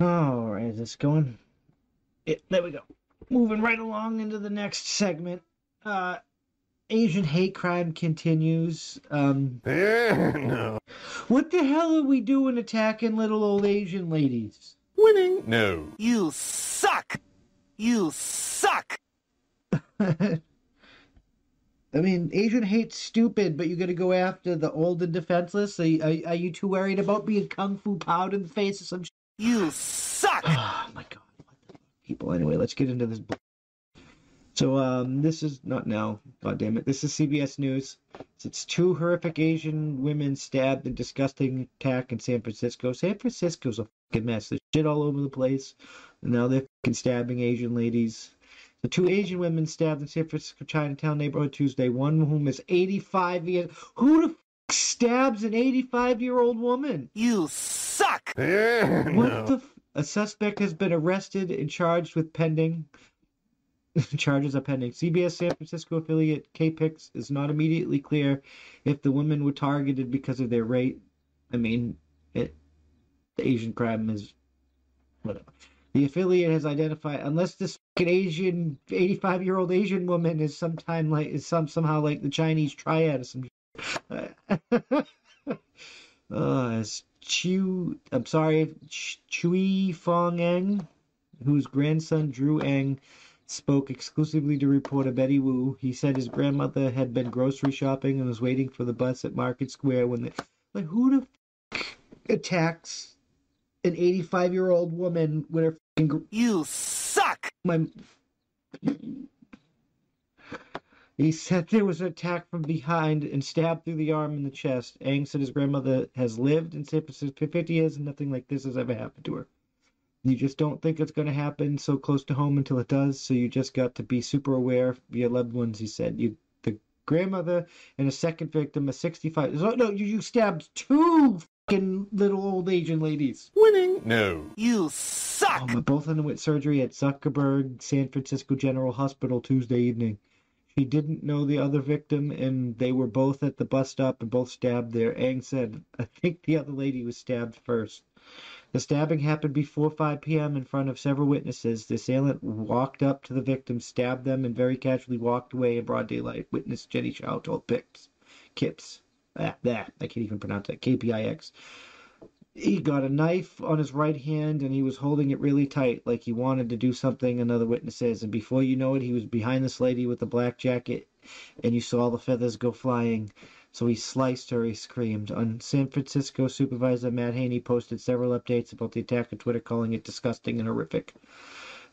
All right, is this going? There we go. Moving right along into the next segment. Uh, Asian hate crime continues. No. What the hell are we doing attacking little old Asian ladies? Winning? No. You suck! You suck! I mean, Asian hate's stupid, but you're gonna go after the old and defenseless? Are you too worried about being kung fu powered in the face of some shit? You suck! Oh my god, what the fuck, people. Anyway, let's get into this. So, this is not now. God damn it. This is CBS News. It's two horrific Asian women stabbed in disgusting attack in San Francisco. San Francisco's a fucking mess. There's shit all over the place. And now they're fucking stabbing Asian ladies. The two Asian women stabbed in San Francisco Chinatown neighborhood Tuesday. One of whom is 85 years. Who the fuck stabs an 85-year-old woman? You suck! What the? A suspect has been arrested and charged with pending. Charges are pending. CBS San Francisco affiliate KPIX is not immediately clear if the women were targeted because of their race. I mean, the Asian crime is whatever. The affiliate has identified, unless this fucking Asian 85-year-old Asian woman is somehow like the Chinese triad or some. It's Chui Fong Eng, whose grandson Drew Eng spoke exclusively to reporter Betty Wu. He said his grandmother had been grocery shopping and was waiting for the bus at Market Square when who the fuck attacks an 85-year-old woman with her fucking You suck! He said there was an attack from behind and stabbed through the arm and the chest. Aang said his grandmother has lived in San Francisco for 50 years and nothing like this has ever happened to her. You just don't think it's going to happen so close to home until it does, so you just got to be super aware of your loved ones, he said. The grandmother and a second victim, a 65... No, you stabbed two fucking little old Asian ladies. Winning? No. You suck! Both underwent surgery at Zuckerberg San Francisco General Hospital Tuesday evening. She didn't know the other victim, and they were both at the bus stop and both stabbed there. Aang said, I think the other lady was stabbed first. The stabbing happened before 5 p.m. in front of several witnesses. The assailant walked up to the victim, stabbed them, and very casually walked away in broad daylight. Witness Jenny Chow told Kips. I can't even pronounce that. KPIX. He got a knife on his right hand, and he was holding it really tight, like he wanted to do something, another witness says. And before you know it, he was behind this lady with the black jacket, and you saw the feathers go flying. So he sliced her, he screamed. On San Francisco, Supervisor Matt Haney posted several updates about the attack on Twitter, calling it disgusting and horrific.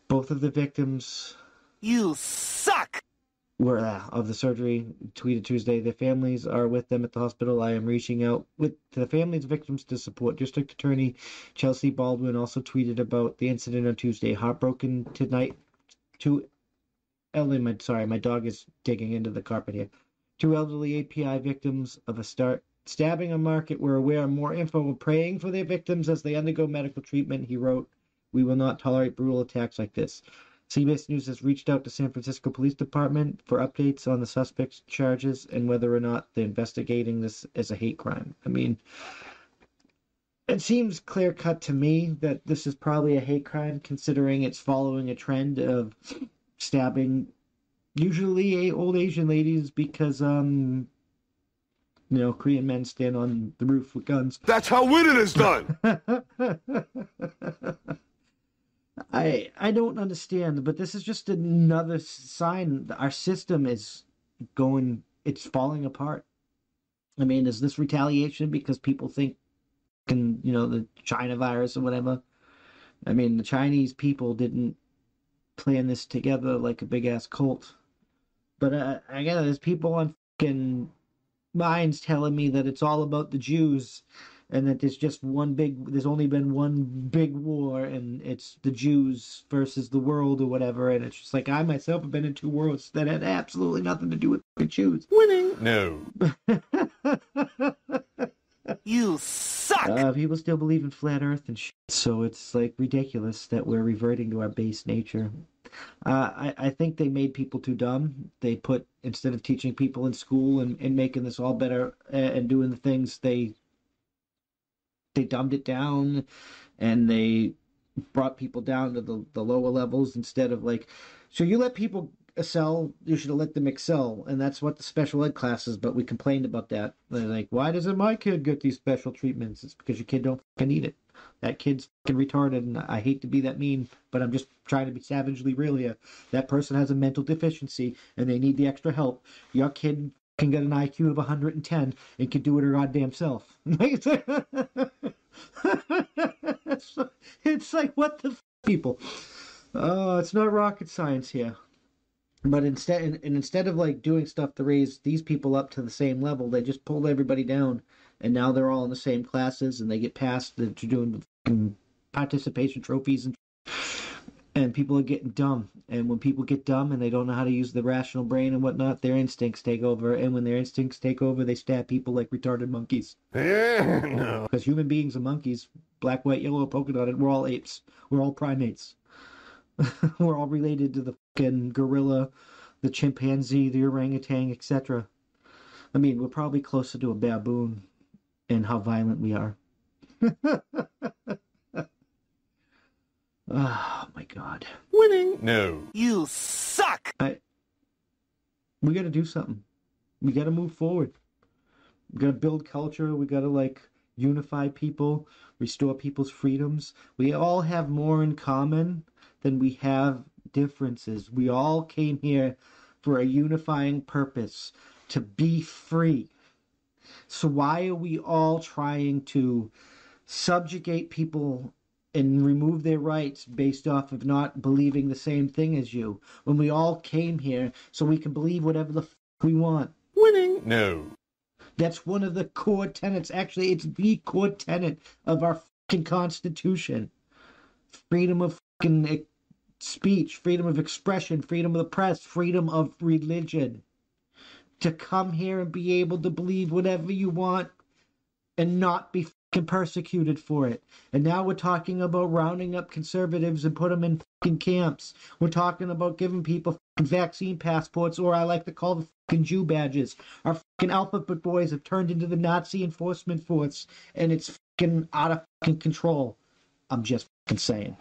Both of the victims... You suck! ...were of the surgery, tweeted Tuesday. Their families are with them at the hospital. I am reaching out to the families of victims to support. District Attorney Chelsea Baldwin also tweeted about the incident on Tuesday. Heartbroken tonight. My dog is digging into the carpet here. Two elderly API victims of a stabbing on Market were aware of more info and praying for their victims as they undergo medical treatment. He wrote, we will not tolerate brutal attacks like this. CBS News has reached out to San Francisco Police Department for updates on the suspect's charges and whether or not they're investigating this as a hate crime. I mean, it seems clear-cut to me that this is probably a hate crime, considering it's following a trend of stabbing usually old Asian ladies because, Korean men stand on the roof with guns. That's how winning is done! I don't understand, but this is just another sign our system is it's falling apart. I mean, is this retaliation because people think, the China virus or whatever? I mean, the Chinese people didn't plan this together like a big-ass cult. But again, there's people on fucking minds telling me that it's all about the Jews and that there's only been one big war and it's the Jews versus the world or whatever. And it's just like, I myself have been in two worlds that had absolutely nothing to do with the Jews. Winning? No. You suck! People still believe in flat earth and shit. So it's like ridiculous that we're reverting to our base nature. I think they made people too dumb. They instead of teaching people in school and making this all better and doing the things, they dumbed it down and they brought people down to the lower levels instead of like, so you let people excel, you should have let them excel, and that's what the special ed classes. But we complained about that. They're like, why doesn't my kid get these special treatments? It's because your kid don't fucking need it. That kid's fucking retarded, and I hate to be that mean, but I'm just trying to be savagely real here. That person has a mental deficiency, and they need the extra help. Your kid can get an IQ of 110 and can do it her goddamn self. It's like, what the people? Oh, it's not rocket science here. But instead of like doing stuff to raise these people up to the same level, they just pulled everybody down, and now they're all in the same classes, and they get past the doing participation trophies, and people are getting dumb. And when people get dumb and they don't know how to use the rational brain and whatnot, their instincts take over. And when their instincts take over, they stab people like retarded monkeys. Yeah, no. Because human beings are monkeys, black, white, yellow, polka dotted. We're all apes. We're all primates. We're all related to the fucking gorilla, the chimpanzee, the orangutan, etc. I mean, we're probably closer to a baboon in how violent we are. Oh my god. Winning? No. You suck! We gotta do something. We gotta move forward. We gotta build culture. We gotta like unify people, restore people's freedoms. We all have more in common than we have differences. We all came here for a unifying purpose, to be free. So why are we all trying to subjugate people and remove their rights based off of not believing the same thing as you, when we all came here so we can believe whatever the we want? Winning? No. That's one of the core tenets. Actually, it's the core tenet of our fucking Constitution. Freedom of fucking speech, freedom of expression, freedom of the press, freedom of religion. To come here and be able to believe whatever you want and not be fucking persecuted for it. And now we're talking about rounding up conservatives and put them in fucking camps. We're talking about giving people fucking vaccine passports, or I like to call them fucking Jew badges. Our fucking alphabet boys have turned into the Nazi enforcement force, and it's fucking out of fucking control. I'm just fucking saying.